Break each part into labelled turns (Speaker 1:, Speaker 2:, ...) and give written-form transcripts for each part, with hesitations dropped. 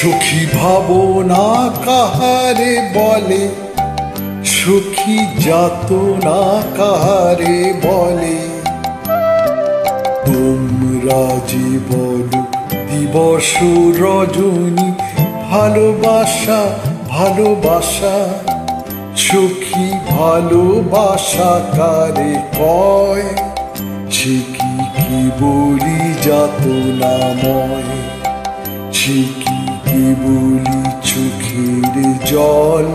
Speaker 1: সুখী ভাবনা কাহারে বলে, সুখী যাতনা কাহারে বলে। তোমরা যে বলো দিবস রজনী, ভালোবাসা ভালোবাসা, সুখী ভালোবাসা কারে কয়? সে কি বলি যাতনাময়, সে কি বলি চোখের জল,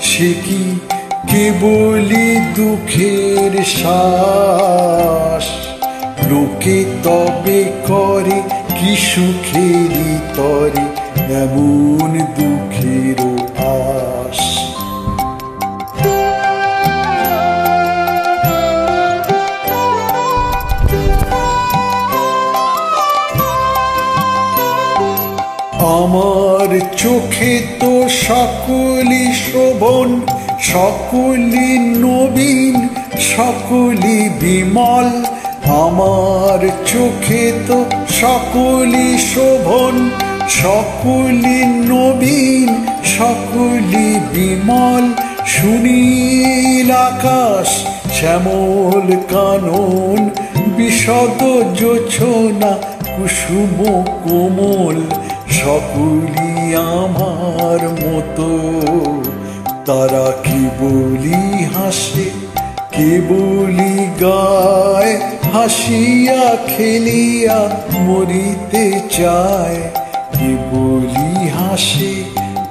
Speaker 1: সে কি বলি দুঃখের শ্বাস। লোকে তবে করে কি সুখেরই তরে এমন দুঃখের আশ। আমার চোখে তো সকলই শোভন, সকলই নবীন, সকলই বিমল। আমার চোখে তো সকলই শোভন, সকলই নবীন, সকলই বিমল। সুনীল আকাশ শ্যামল কানন, বিশদ জোছনা কুসুম কোমল, সকলই আমার মতো। তারা কি বলি হাসে, কে বলি গায়, হাসিয়া খেলিয়া মরিতে চায়। কে বলি হাসে,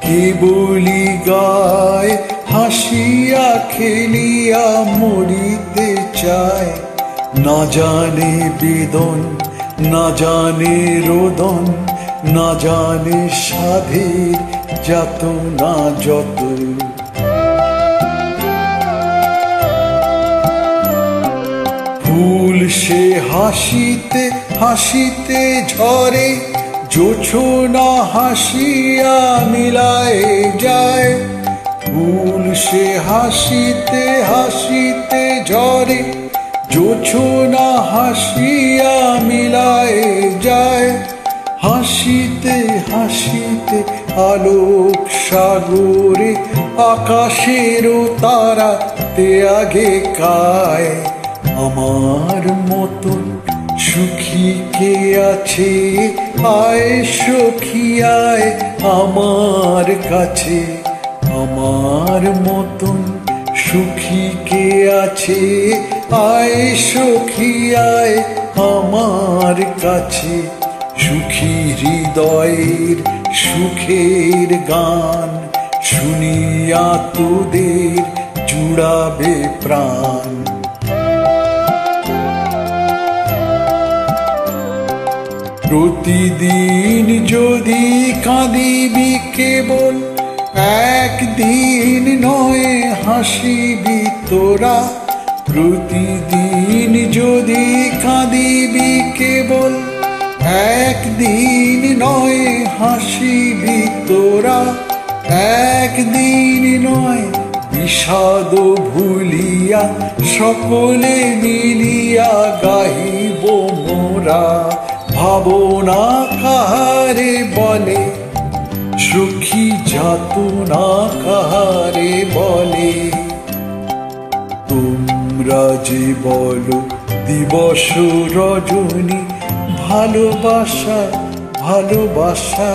Speaker 1: কে বলি গায়, হাসিয়া খেলিয়া মরিতে চায়। না জানে বেদন, না জানে রোদন, না জানে সাধের যাতনা যত। ফুল সে হাসিতে হাসিতে ঝরে, জোছনা হাসিয়া মিলায় যায়। ফুল সে হাসিতে হাসিতে ঝরে, জোছনা হাসিয়া মিলায় যায়। হাসিতে হাসিতে আলোক সাগরে, আকাশেরও তারাতে আগে কায়। আমার মতন সুখী কে আছে, আয় সখী আয় আমার কাছে। আমার মতন সুখী কে আছে, আয় সখী আয় আমার কাছে। সুখী হৃদয়ের সুখের গান, শুনিয়া তোদের জুড়াবে প্রাণ। প্রতিদিন যদি কাঁদিবি কেবল, একদিন নয় হাসিবি তোরা। প্রতিদিন যদি কাঁদিবি কেবল, একদিন নয় হাসিবি তোরা। একদিন নয় বিষাদ ভুলিয়া, সকলে মিলিয়া গাহিব মোরা। ভাবনা কাহারে বলে, সুখী যাতনা কাহারে বলে। তোমরা যে বলো দিবস রজনী, ভালোবাসা ভালোবাসা।